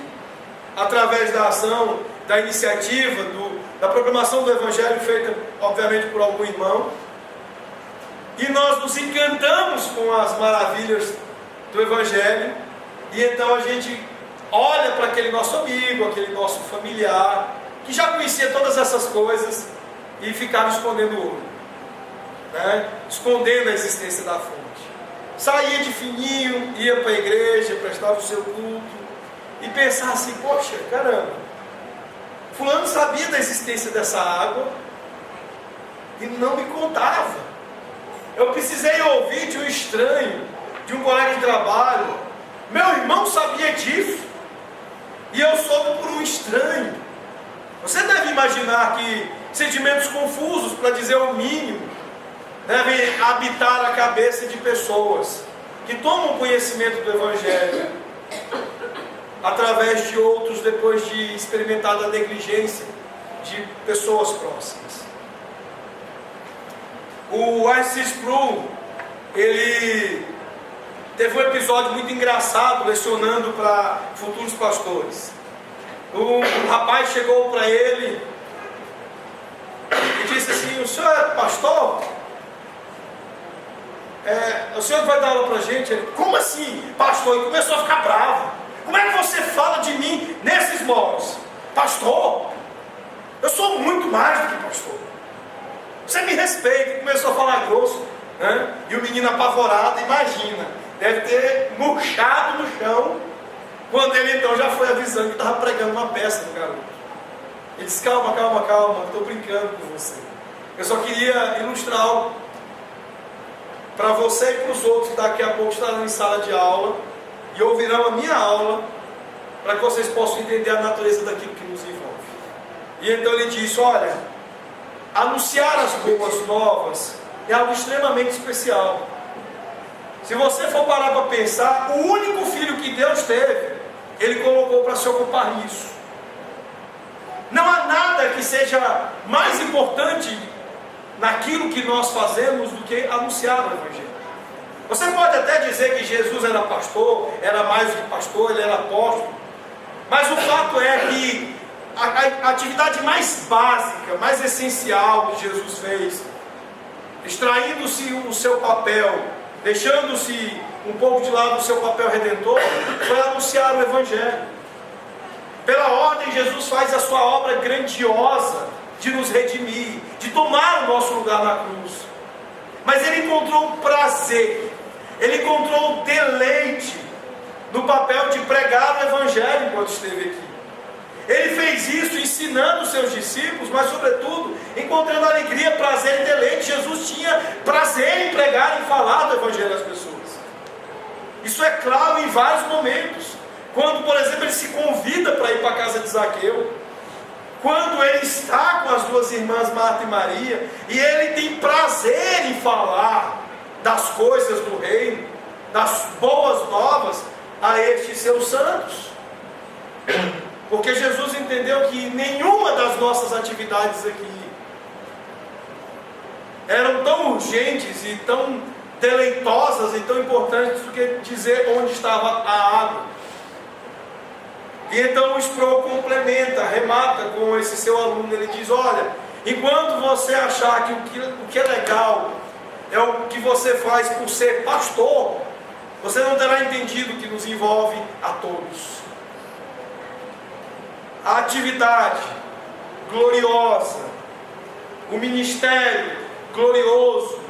através da ação, da iniciativa, da proclamação do Evangelho, feita obviamente por algum irmão, e nós nos encantamos com as maravilhas do Evangelho, e então a gente olha para aquele nosso amigo, aquele nosso familiar, que já conhecia todas essas coisas, e ficava escondendo o olho, né? Escondendo a existência da fonte. Saía de fininho, ia para a igreja, prestava o seu culto, e pensava assim, poxa, caramba, fulano sabia da existência dessa água, e não me contava. Eu precisei ouvir de um estranho, de um colega de trabalho, meu irmão sabia disso, e eu soube por um estranho. Você deve imaginar que sentimentos confusos, para dizer o mínimo, devem habitar a cabeça de pessoas que tomam conhecimento do Evangelho, através de outros, depois de experimentar a negligência de pessoas próximas. O R.C. Sproul, ele teve um episódio muito engraçado lecionando para futuros pastores. Um rapaz chegou para ele e disse assim, o senhor é pastor? O senhor vai dar aula para a gente? Ele, como assim, pastor? E começou a ficar bravo. Como é que você fala de mim nesses modos? Pastor? Eu sou muito mais do que pastor. Você me respeita. Começou a falar grosso, né? E o menino apavorado, imagina, deve ter murchado no chão, quando ele então já foi avisando que estava pregando uma peça no garoto. Ele disse, calma, estou brincando com você. Eu só queria ilustrar algo para você e para os outros que daqui a pouco estarão em sala de aula e ouvirão a minha aula, para que vocês possam entender a natureza daquilo que nos envolve. E então ele disse, olha, anunciar as boas novas é algo extremamente especial. Se você for parar para pensar, o único filho que Deus teve, Ele colocou para se ocupar nisso. Não há nada que seja mais importante naquilo que nós fazemos do que anunciar o Evangelho. Você pode até dizer que Jesus era pastor, era mais do que pastor, ele era apóstolo, mas o fato é que a atividade mais básica, mais essencial que Jesus fez, extraindo-se o seu papel, deixando-se um pouco de lado o seu papel redentor, foi anunciar o Evangelho. Pela ordem, Jesus faz a sua obra grandiosa de nos redimir, de tomar o nosso lugar na cruz. Mas ele encontrou prazer, ele encontrou deleite no papel de pregar o Evangelho enquanto esteve aqui. Ele fez isso ensinando os seus discípulos, mas sobretudo encontrando alegria, prazer e deleite. Jesus tinha prazer em pregar e falar do Evangelho às pessoas. Isso é claro em vários momentos. Quando, por exemplo, ele se convida para ir para a casa de Zaqueu, quando ele está com as duas irmãs Marta e Maria, e ele tem prazer em falar das coisas do reino, das boas novas a estes seus santos. Porque Jesus entendeu que nenhuma das nossas atividades aqui eram tão urgentes e tão deleitosas e tão importantes do que dizer onde estava a água. E então o Sproul complementa, remata com esse seu aluno. Ele diz: olha, enquanto você achar que o que é legal é o que você faz por ser pastor, você não terá entendido o que nos envolve a todos. A atividade gloriosa, o ministério glorioso,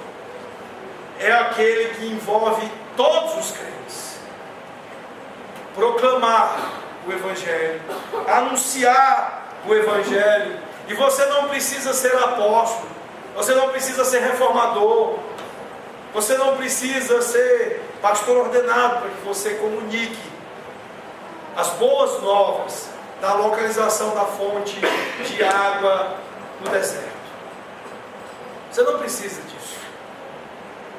é aquele que envolve todos os crentes. Proclamar o Evangelho, anunciar o Evangelho. E você não precisa ser apóstolo, você não precisa ser reformador, você não precisa ser pastor ordenado para que você comunique as boas novas da localização da fonte de água no deserto. Você não precisa disso.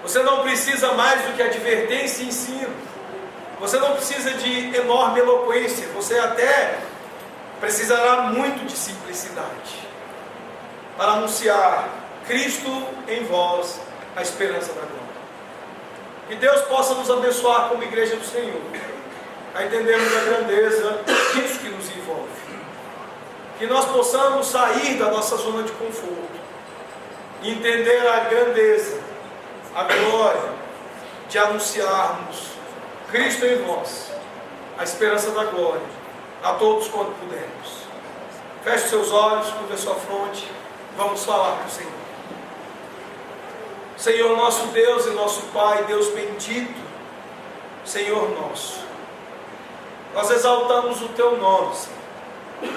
Você não precisa mais do que advertência e ensino. Você não precisa de enorme eloquência. Você até precisará muito de simplicidade para anunciar Cristo em vós, a esperança da glória. Que Deus possa nos abençoar como igreja do Senhor, a entendermos a grandeza disso que nos envolve. Que nós possamos sair da nossa zona de conforto e entender a grandeza, a glória de anunciarmos Cristo em vós, a esperança da glória, a todos quanto pudermos. Feche seus olhos, curva sua fronte, vamos falar com o Senhor. Senhor nosso Deus e nosso Pai, Deus bendito, Senhor nosso, nós exaltamos o Teu nome, Senhor.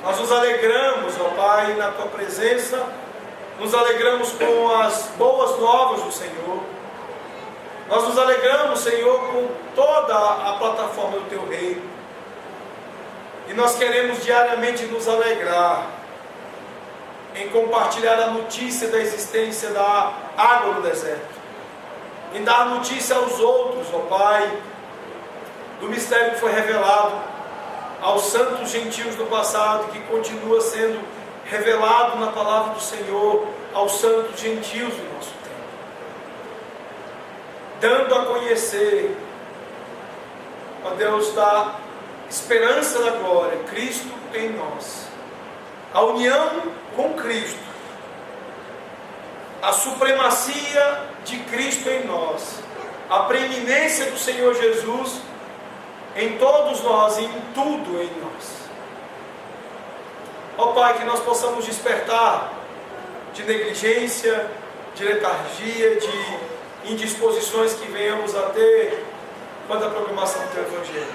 Nós nos alegramos, ó Pai, na Tua presença, nos alegramos com as boas novas do Senhor. Nós nos alegramos, Senhor, com toda a plataforma do Teu reino. E nós queremos diariamente nos alegrar em compartilhar a notícia da existência da água no deserto, em dar notícia aos outros, ó Pai, do mistério que foi revelado aos santos gentios do passado, que continua sendo revelado na palavra do Senhor aos santos gentios do nosso tempo, dando a conhecer, ó Deus, da esperança da glória, Cristo em nós, a união com Cristo, a supremacia de Cristo em nós, a preeminência do Senhor Jesus em todos nós e em tudo em nós. Ó Pai, que nós possamos despertar de negligência, de letargia, de indisposições que venhamos a ter quanto à proclamação do Teu Evangelho.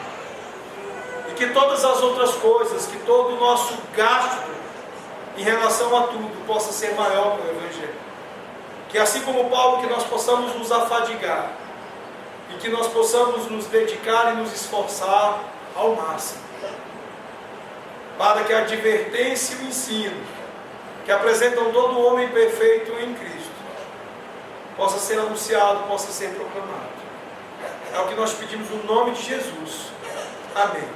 E que todas as outras coisas, que todo o nosso gasto em relação a tudo possa ser maior que o Evangelho. Que assim como Paulo, que nós possamos nos afadigar e que nós possamos nos dedicar e nos esforçar ao máximo, para que a advertência e o ensino que apresentam todo o homem perfeito em Cristo possa ser anunciado, possa ser proclamado. É o que nós pedimos no nome de Jesus. Amém.